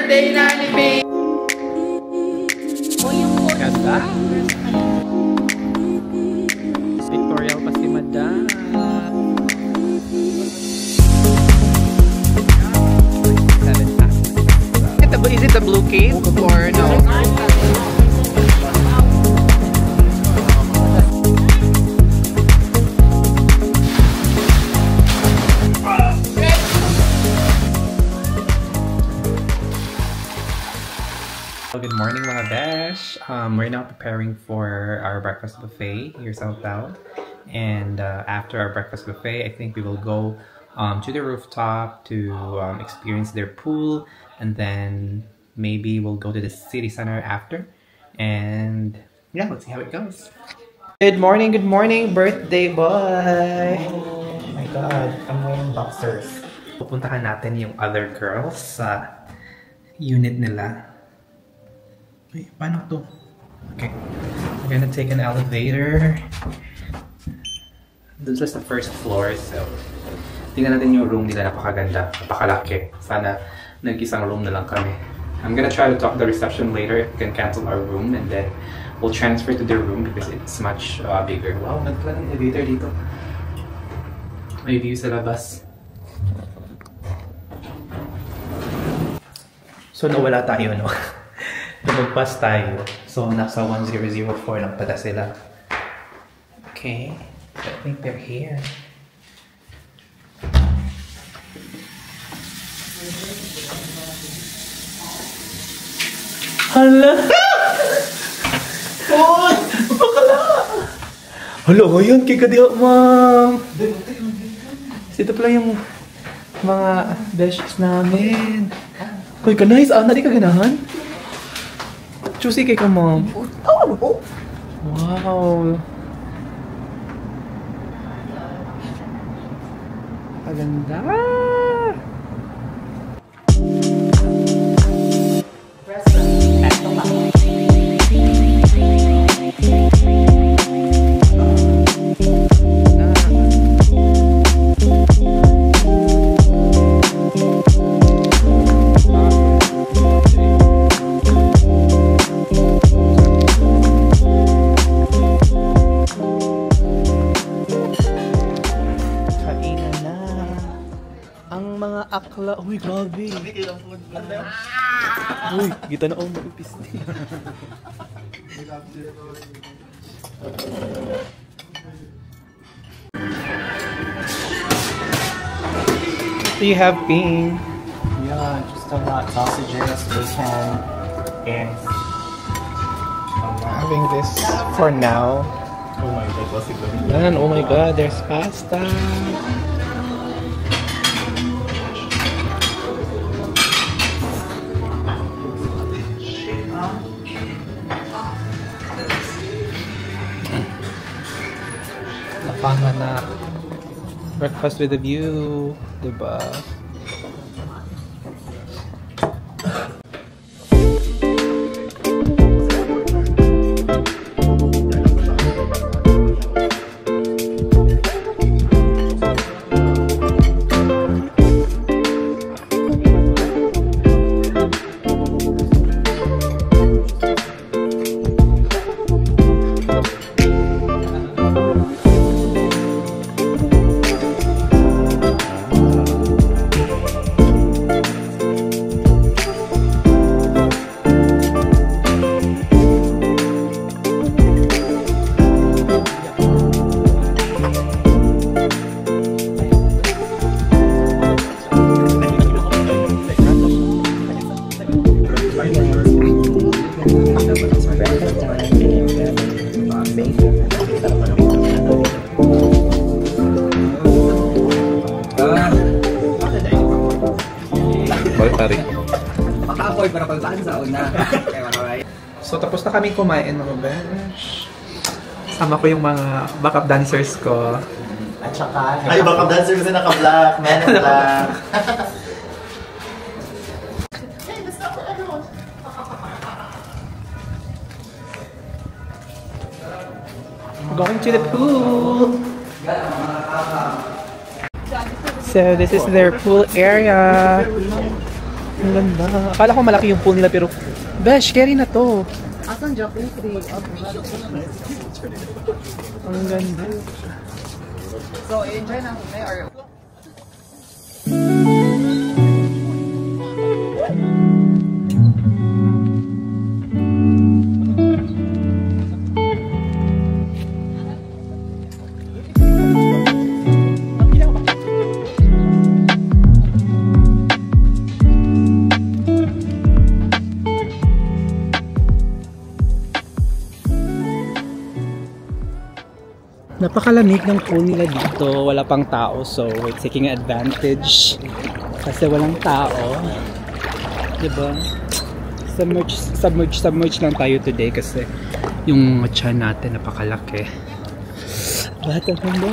birthday na ni Babe! Ganda! Pictorial pa si Madam. Is it the blue cave or no? Good morning mga besh. We're now preparing for our breakfast buffet here sa hotel. And after our breakfast buffet, I think we will go to the rooftop to experience their pool. And then maybe we'll go to the city center after. And yeah, let's see how it goes. Good morning, birthday boy! Oh my god, I'm wearing boxers. Pupuntahan natin yung other girls sa unit nila. Wait, paano to? Okay, we're gonna take an elevator. This is the first floor, so tingnan natin yung room nila. Napakaganda, napakalaki. Sana nag-isang room na lang kami. I'm gonna try to talk to the reception later if we can cancel our room, and then we'll transfer to their room because it's much bigger. Wow, nagpala ng elevator dito. May view sa labas. So nawala tayo, no? Lumagpas tayo. So nasa 1004 lang pala sila. Okay, I think they're here. Hala! Oy! Bakala! Hala, ngayon kay kadiha, ma'am! Ito pala yung mga besties namin. Uy, ka nice! Ah, nari ka ganahan? Choosy kay ka, ma'am. Wow! Maganda! Akla. Uy, grabe. Uy, kita na ako mag-upis niya. What do you have, Ping? Yeah, just a lot. Sausages, bacon, eggs. Having this for now. Oh my god, what's it going Man, oh my god, there's pasta. Lapangan na breakfast with a view, diba? So tapos na kami kumain mga besh. Sama ko yung mga backup dancers ko. At saka... Ay, backup dancers kasi naka-black. Men in black. Going to the pool. So this is their pool area. Ang ganda. Akala ko malaki yung pool nila pero besh, carry na to. Asan jacuzzi? Ang ganda. So, enjoy na kami or... Napakalamig ng pool nila dito. Wala pang tao so we're taking advantage kasi walang tao. Diba? Submerge lang tayo today kasi yung tiyan natin napakalaki. Bata ganda.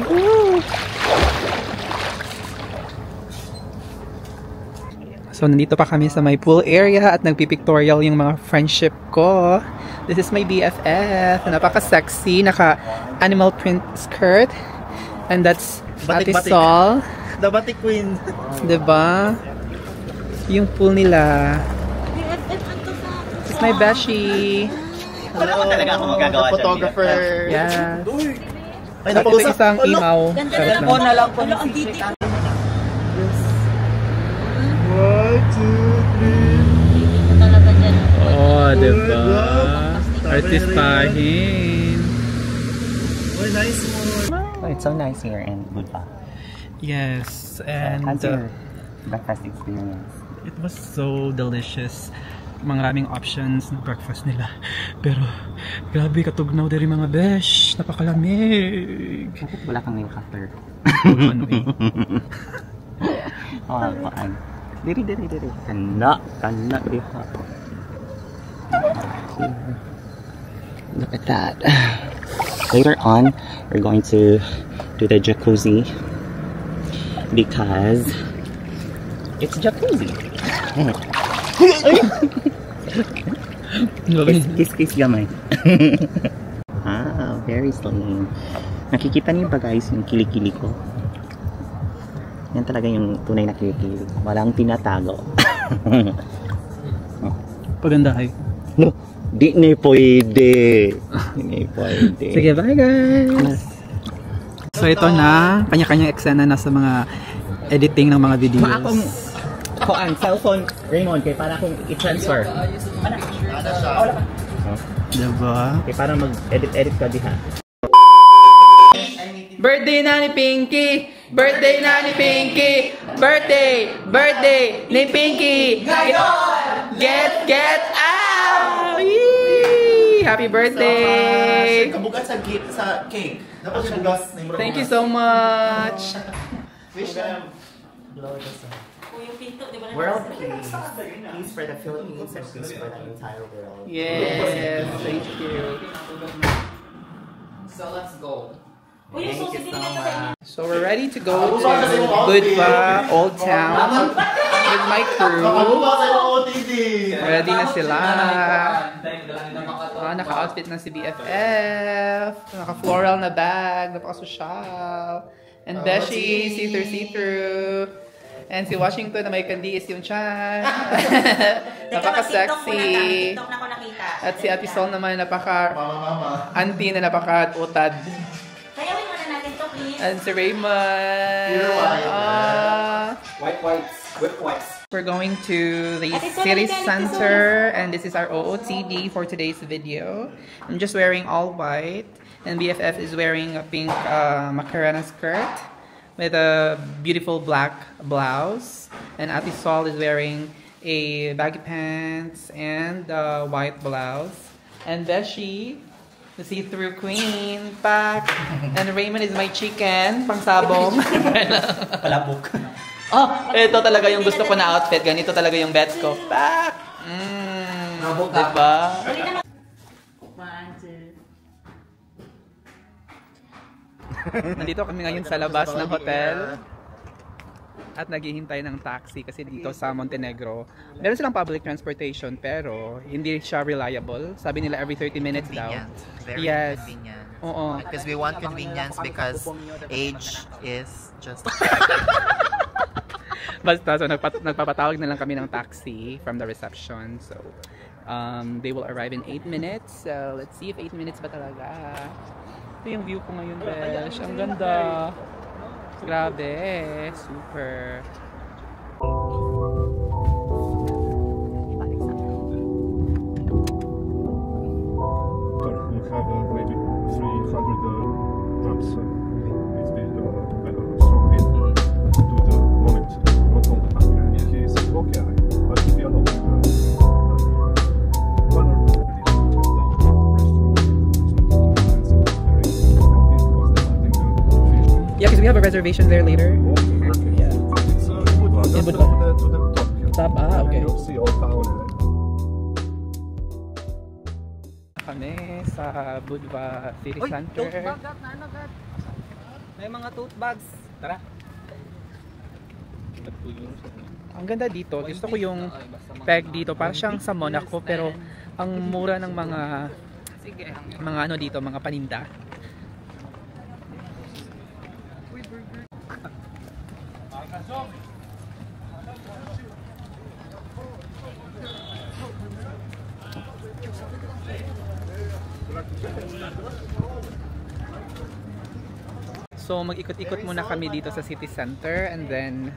So nandito pa kami sa my pool area at nagpipictorial yung mga friendship ko. This is my BFF. Napaka-sexy. Naka-animal print skirt. And that's Ate Sol. The Batik Queen. Diba? Yung pool nila. This is my Beshi. Hello. Talaga ako magagawa dyan. Photographer. Yes. Ay, At ito isang imaw. Sarap Ako lang. na lang po ni Sisi. 1, 2, 3. Talaga dyan. Oh, diba? Artistahin. Oh, nice one. Oh, it's so nice here and good pa. Yes, and How's your breakfast experience? it was so delicious. Maraming options ng breakfast nila. Pero, grabe katugnaw dari mga besh. Napakalamig. Bakit wala kang milk after? Ano eh. Oh, paan. Diri. Kana diha. Look at that. Later on, we're going to do the jacuzzi because it's jacuzzi. Kiss gamay. Ah, very slim. Nakikita niyo ba guys yung kilikili ko? Yan talaga yung tunay na kilikili. Walang tinatago. Pagandahay. No, di na pwede. Di na pwede. Sige, bye guys! So ito na, kanya-kanyang eksena na sa mga editing ng mga videos. Akong kuan cellphone Raymond kay para akong i-transfer. Diba? Kay para mag-edit ka diha. Birthday na ni Pinky! Birthday na ni Pinky! Birthday ni Pinky! Get out! Yee! Happy birthday! Kabugat sa cake. Dapat yung gas. Thank you so much! Wish them. World peace. Peace for the Philippines and peace for the entire world. Yes, thank you. So let's go. Thank you so much. So we're ready to go to Budva, Old Town with my crew. Ready na sila. Naka-outfit na si BFF. Naka-floral na bag. Napaka-social. And Beshi, see-through. And si Washington na may kandiis yung chan. Napaka-sexy. At si Ate Sol naman napaka-auntie na napaka-utad. And si Raymond. Whip wipes. We're going to the city center, and this is our OOTD for today's video. I'm just wearing all white, and BFF is wearing a pink Macarena skirt with a beautiful black blouse, and Ate Sol is wearing a baggy pants and a white blouse, and Beshi, the see-through queen, pack, and Raymond is my chicken, pangsabong. Palabok. Oh, ito talaga yung gusto ko na outfit. Ganito talaga yung bets ko. Pak! Diba? Nandito kami ngayon sa labas ng hotel. At naghihintay ng taxi kasi dito sa Montenegro. Meron silang public transportation pero hindi siya reliable. Sabi nila every 30 minutes daw. Very Yes. convenient. Oo. Because we want convenience because age is just... Basta, so nagpapatawag na lang kami ng taxi from the reception. So, they will arrive in 8 minutes. So, let's see if 8 minutes ba talaga. Ito yung view ko ngayon, besh. Ang ganda. Grabe. Super. We have maybe 300 drums. It's been strong wind to the moment, not on the back. He's okay, but if you allow one or two Yeah, because we have a reservation there later. Yeah. It's Budva. Just Budva. to the top. Top, okay. You'll see all town. Kami sa Budva City Center. May mga tote bags. Tara. Ang ganda dito. Gusto ko yung peg dito. Para siyang sa Monaco pero ang mura ng mga ano dito, mga paninda. So mag-ikot-ikot muna kami dito sa city center and then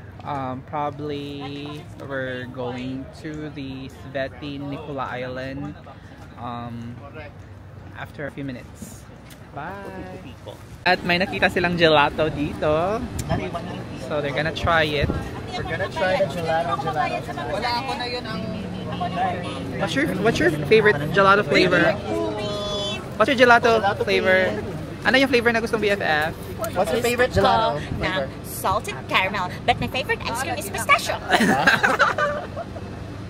probably we're going to the Sveti Nikola Island after a few minutes. Bye! At may nakita silang gelato dito. So they're gonna try it. We're gonna try the gelato. Wala ako na yun ang... What's your favorite gelato flavor? What's your gelato flavor? Ano yung flavor na gustong BFF? What's your favorite gelato Now, flavor? salted caramel, but my favorite ice cream is pistachio.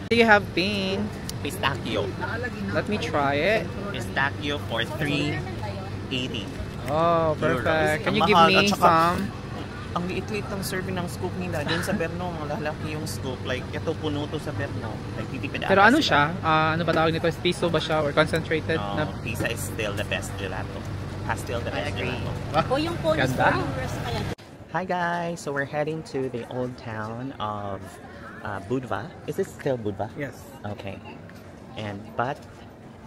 Do you have pink? Pistachio. Let me try it. Pistachio for 380. Oh, perfect. Can you Ang give mahal, me at saka- some? Ang liit-liit ng serving ng scoop nila. Doon sa Berno, mga lalaki yung scoop. Like, ito puno to sa Berno. Like, titipid Pero ata ano sila. siya? Ano ba tawag nito? Piso ba siya or concentrated? No, Na pizza is still the best gelato. Has still the best gelato. O yung bonus Ganda. kaya. Hi guys! So we're heading to the old town of Budva. Is it still Budva? Yes. Okay. But,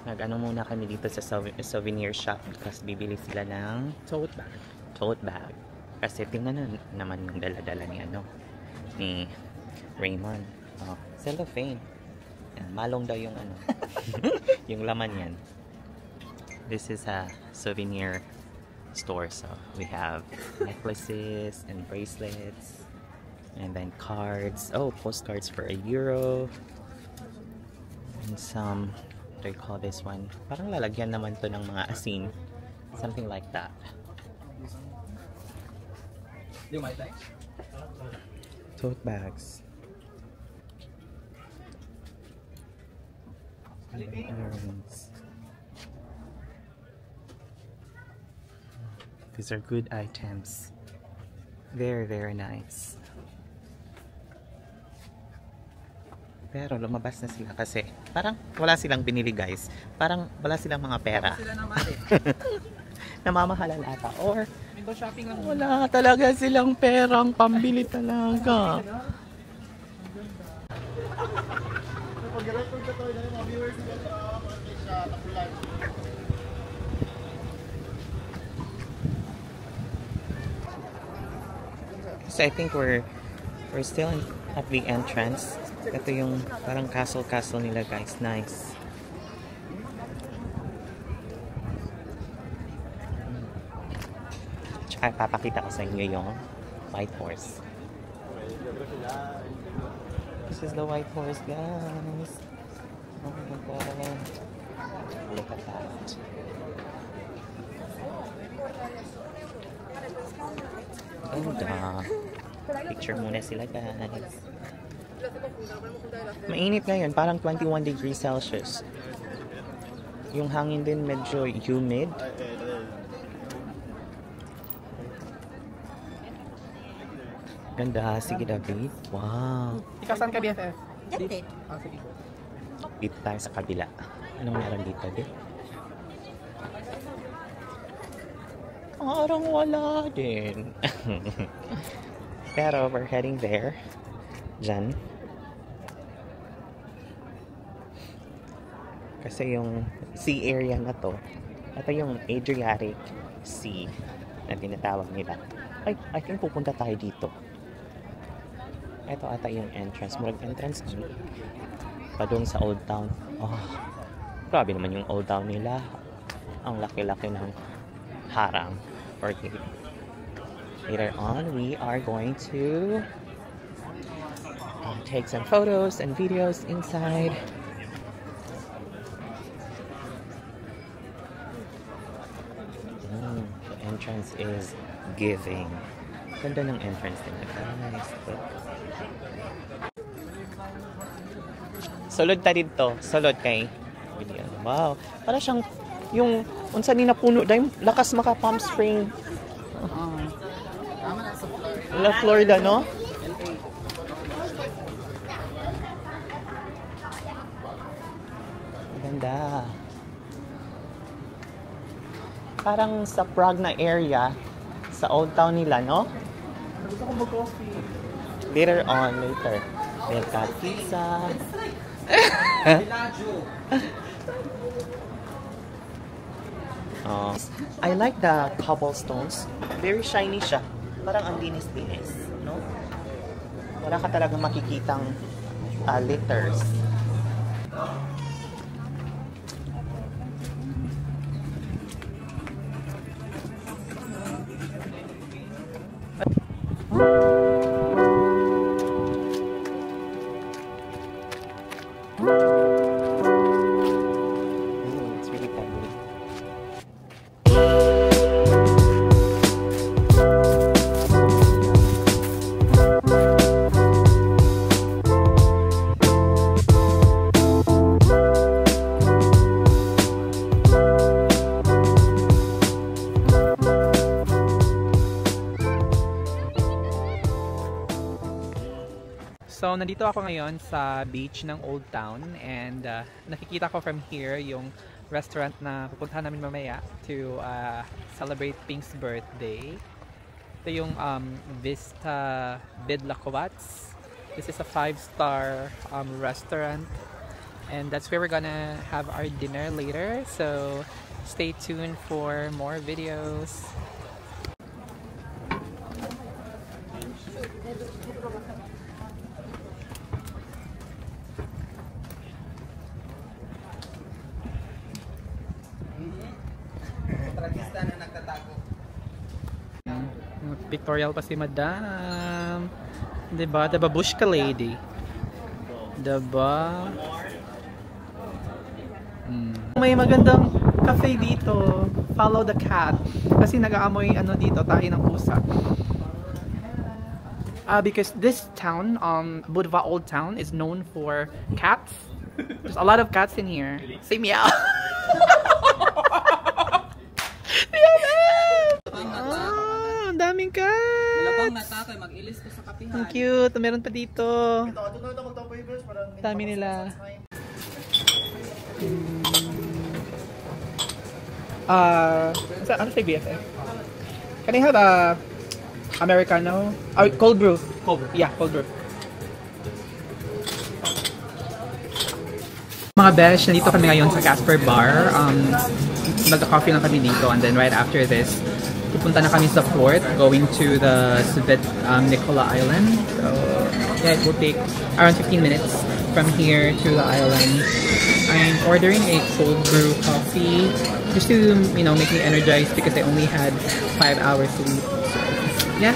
nag-ano muna kami dito sa souvenir shop because bibili sila ng Tote bag. tote bag. Kasi tingnan na naman yung dala-dala ni Raymond. Oh, cellophane. Yan, malong daw yung ano. Yung laman yan. This is a souvenir store. So we have necklaces and bracelets. And then cards. Oh, postcards for €1. And some, what do you call this one? Parang lalagyan naman to ng mga asin. Something like that. Tote bags. Earrings. These are good items. Very, very nice. Pero lumabas na sila kasi parang wala silang binili guys. Parang wala silang mga pera. Namamahalan ata. Or Window shopping lang. wala talaga silang perang pambili talaga. So I think we're still at the entrance. Ito yung parang castle nila guys. Nice. Tsaka papakita ko sa inyo yung white horse. This is the white horse guys. Oh my god. Look at that. Ganda. Picture muna sila guys. Mainit ngayon, parang 21 degrees Celsius. Yung hangin din medyo humid. Ganda. Sige David. Wow. Ikaw saan ka BFF? Dito. Ah, sige. Dito tayo sa kabila. Anong meron dito, David? Parang wala din. Pero we're heading there. dyan. Kasi yung sea area na to, ito yung Adriatic Sea na tinatawag nila. Ay, I think pupunta tayo dito. Ito ata yung entrance. Murag entrance kami. Pa doon sa Old Town. Oh, grabe naman yung Old Town nila. Ang laki-laki ng harang or gate. Later on, we are going to take some photos and videos inside. The entrance is giving. Ganda ng entrance nila, guys. Sulod ta dito. Sulod kay video. Wow. Para siyang yung unsa ni napuno dahil lakas maka Palm Spring. La Florida, no? Ganda. Parang sa Prague na area, sa Old Town nila, no? Later on, later. They've got pizza. I like the cobblestones. Very shiny siya. Parang ang linis-linis, no? Wala ka talagang makikitang litters. It's really friendly. So, nandito ako ngayon sa beach ng Old Town and nakikita ko from here yung restaurant na pupuntahan namin mamaya to celebrate Pink's birthday. Ito yung Vista Bydlakovac. This is a 5-star restaurant and that's where we're gonna have our dinner later. So, stay tuned for more videos. Pictorial pa si Madam. Diba? The babushka lady. Diba? May magandang cafe dito. Follow the cat. Kasi nag-aamoy ano dito, tahi ng pusa. Because this town, Budva Old Town, is known for cats. There's a lot of cats in here. Say meow. Ang daming cats! Malabang natatoy, mag-ilis ko sa kapihan. Ang cute! Meron pa dito. Dami nila. Ano say BFF? Can I have a Americano? Cold brew. Cold brew. Yeah, cold brew. Mga besh, nandito kami ngayon sa Casper Bar. Nagka-coffee lang kami dito and then right after this, pupunta na kami sa port, going to the Svet Nikola Island. So, yeah, it will take around 15 minutes from here to the island. I'm ordering a cold brew coffee just to, you know, make me energized because I only had 5 hours sleep. So, yeah.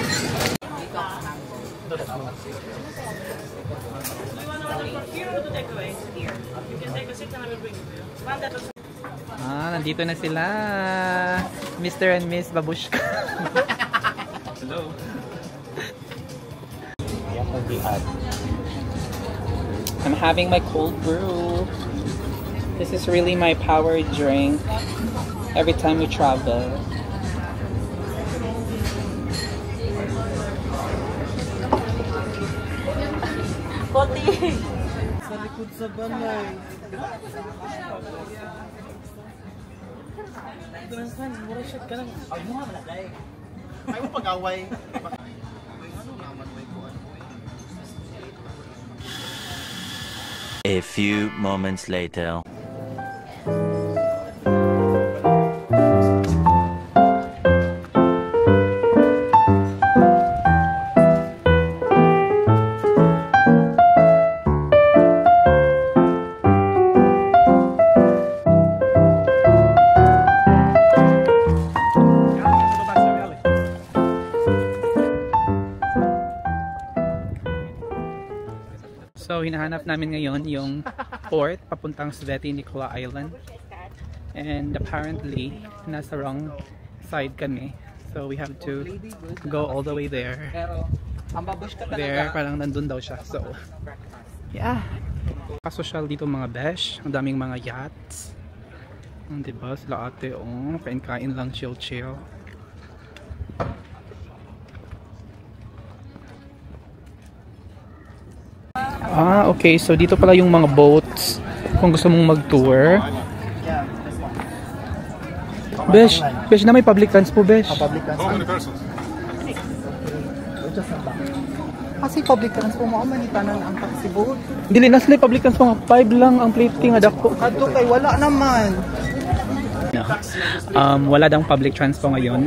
Nandito na sila. Mr. and Miss Babushka. Hello. I'm having my cold brew. This is really my power drink every time we travel. Kote! Sa likod sa balay. Kan, mura shot ka lang. Ay mo nga malagay. Ay mo pag-away. A few moments later. So, hinahanap namin ngayon yung port papuntang Sveti Nikola Island. And apparently, nasa wrong side kami. So, we have to go all the way there. There, parang nandun daw siya. So, yeah. Kasosyal dito mga besh. Ang daming mga yachts. Diba? Sila ate, oh. Kain-kain lang, chill-chill. Ah, okay. So, dito pala yung mga boats kung gusto mong mag-tour. Besh, besh na may public transport, besh. Public transport. How many persons? Kasi public transport mo, manitanan ang taxi boat. Dili na sila public transport. 5 lang ang plate king adako. Ato kay wala naman. No. Wala daw public transport ngayon.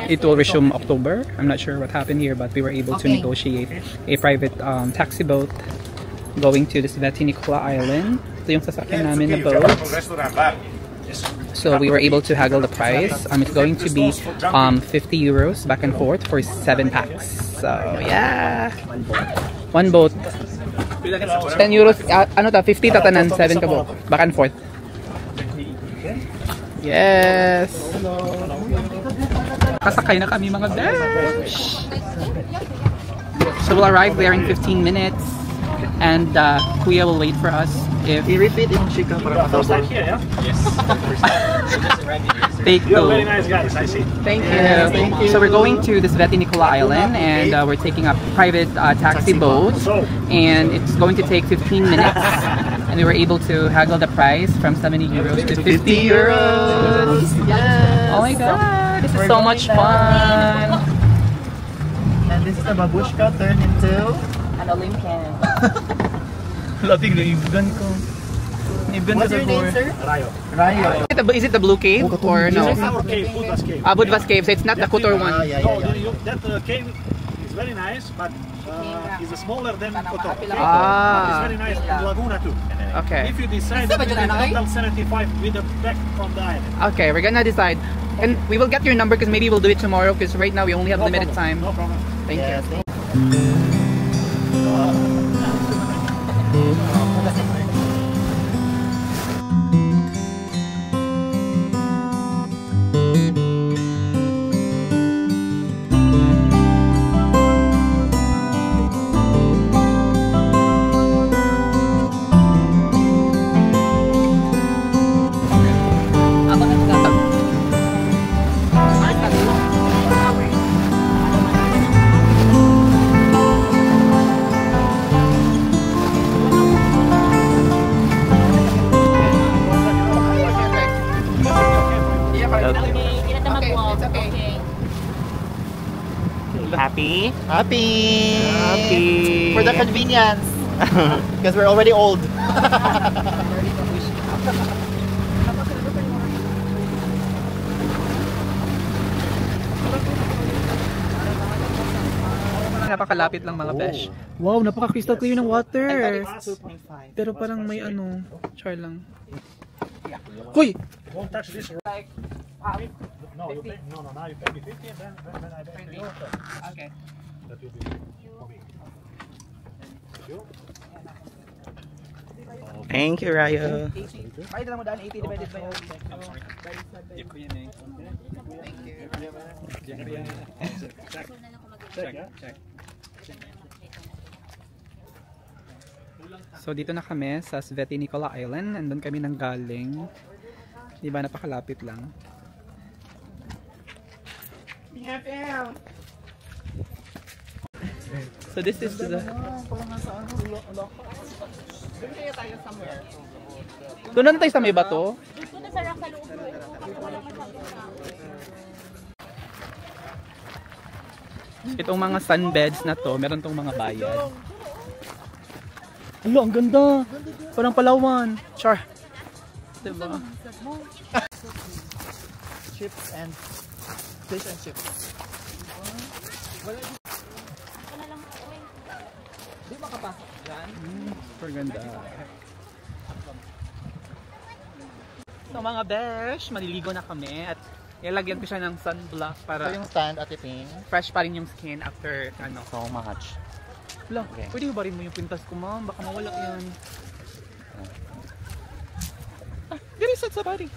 It will resume October. I'm not sure what happened here, but we were able to negotiate a private taxi boat going to the Sveti Nikola Island. Ito yung sasakyan namin na boat. So we were able to haggle the price. It's going to be 50 euros back and forth for 7 packs. So yeah, one boat. 10 euros. Ano ta? 50 tatanan, 7 ka boat. Back and forth. Yes. Kasakay na kami mga besh. So we'll arrive there in 15 minutes. And Kuya will wait for us. If I-repeat yung chika para matapos. Take two. Very nice guys, I see. Thank you. So we're going to the Sveti Nikola Island, and we're taking a private taxi boat, and it's going to take 15 minutes. And we were able to haggle the price from 70 euros to 50 euros. Yes! Oh my god, this is so much fun. And this is the babushka turned into An Olympian. Lating naibugan ko. Naibugan What's your name, sir? Rayo. Rayo. Is it the blue cave or no? This is our cave, Buddha's cave. Budva's cave, so it's not the Kotor one. No, that cave is very nice, but is smaller than Kotor. Ah. It's very nice, and Laguna too. Okay. If you decide that you need total 75 with the back from the island. Okay, we're gonna decide. And we will get your number because maybe we'll do it tomorrow because right now we only have limited time. No problem. Thank you. Happy? Happy! For the convenience. Because we're already old. Napakalapit lang mga besh. Wow, napaka-crystal clear ng water. Pero parang may ano, char lang. Hoy! Won't touch this. No, you pay. No, now you pay me 50 and then I pay you. Okay. That will be for me. Thank you, Rayo. Ay, dala mo daan 80 divided by So dito na kami sa Sveti Nikola Island. Andun kami nang galing. Di ba napakalapit lang. So this is the... Doon na tayo sa may bato. Itong mga sunbeds na to, meron tong mga bayad. Alo, ang ganda. Parang Palawan. Char. Diba? Chips and fish and chips. Di makapasok yan? Super ganda. So mga besh, maliligo na kami at ilagyan ko siya ng sunblock para yung stand at ipin. Fresh pa rin yung skin after ano. So much. Wala, pwede ba rin mo yung pintas ko, ma'am? Baka mawala yan. Very sad sa body.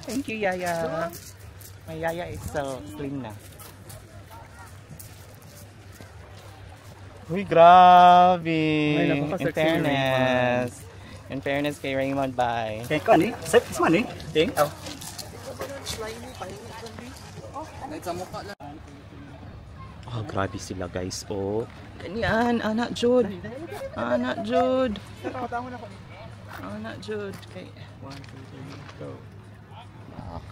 Thank you, Yaya. My Yaya is so slim na. Uy, grabe! In fairness kay Raymond, bye. Okay, kani? Set this money? Ting? Oh. Oh, grabe sila guys. Oh, ganyan. Anak Jud. Anak Jud. Anak Jud. Okay. 1, 2, 3, go. Lock.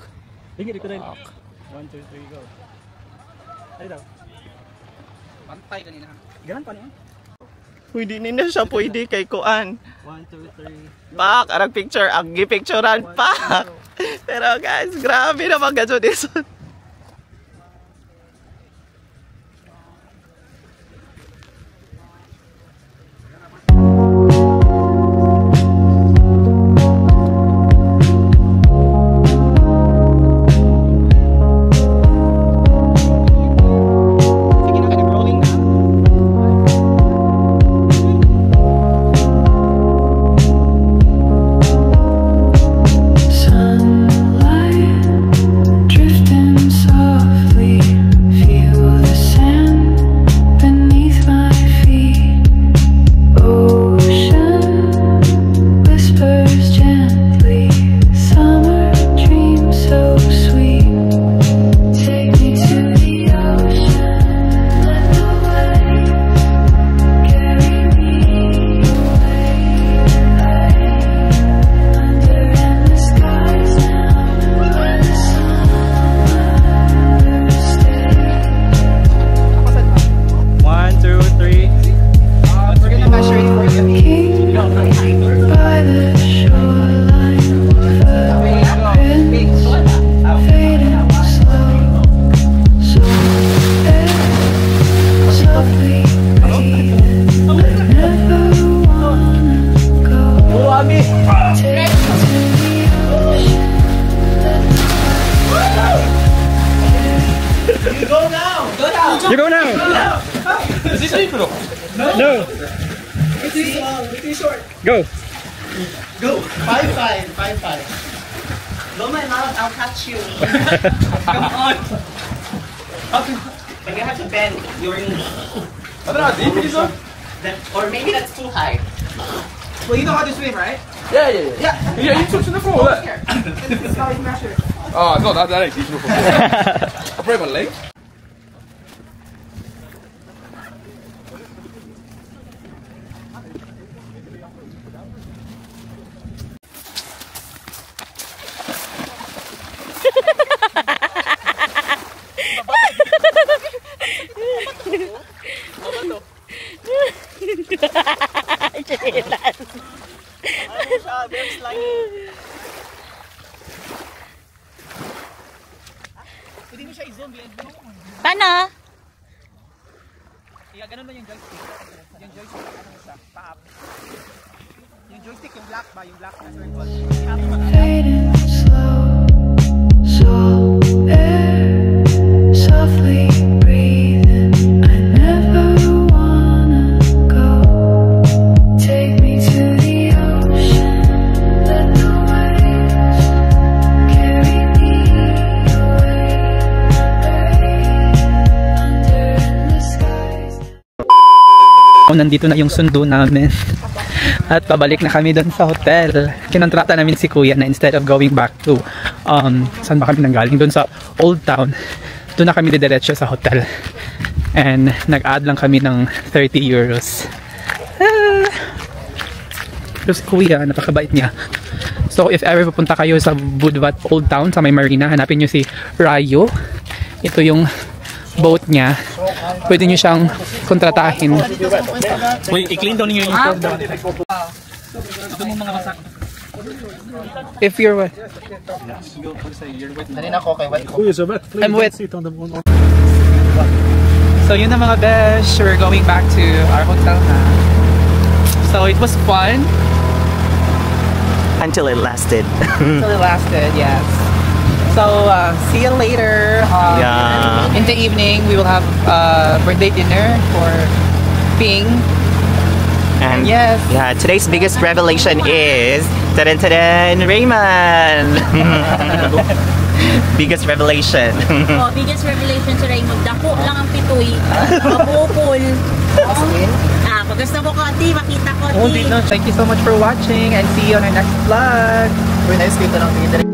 Tingin ko rin. 1, 2, 3, go. Ay daw. Pantay kanina. Ganan pa niya? Pwede na siya pwede kay Kuan. 1, 2, 3. Pak, arang picture. Ang gipicturean pa. Pero guys, grabe naman gadyo dito. You go now! Is this April? No! It is short. Go! Go! 5-5. 5-5. Blow my mouth, I'll catch you. Come on! And you have to bend your knee. Or maybe that's too high. Well, you know how to swim, right? Yeah, you touch the floor. Here. This is how you measure. Oh, it's not that easy. I break my leg. Paano? Iya, ganun lang yung joystick. Yung joystick, ano siya? Paap. Yung joystick, yung black ba? Yung black na circle. Fading slow, salt air, softly breathing. I never wanna go. Take me to the ocean, let the waves carry me away. Under endless skies. Nandito na yung sundo namin. At pabalik na kami doon sa hotel. Kinontrata namin si Kuya na instead of going back to saan ba kami nanggaling? Doon sa Old Town. Doon na kami didiretso sa hotel. And nag-add lang kami ng 30 euros. Pero si Kuya, napakabait niya. So if ever pupunta kayo sa Budvat Old Town sa may marina, hanapin nyo si Rayo. Ito yung boat niya. pwede nyo siyang kontratahin. Uy, i-clean down ninyo yung down. Ito mo mga wasak. If you're wet. Who is a wet? Please I'm wet. sit on the one. So yun na mga besh, we're going back to our hotel na. So it was fun. Until it lasted. Until it lasted, yes. So see you later. Yeah. In the evening, we will have birthday dinner for Ping. And yes. Yeah, today's biggest revelation is Raymond. Biggest revelation. Biggest revelation sa Raymond. Dako lang ang pitoy. Mabukol. Pag gusto mo ko, Ati, makita ko, Ati. Thank you so much for watching and see you on our next vlog. Very nice kita ng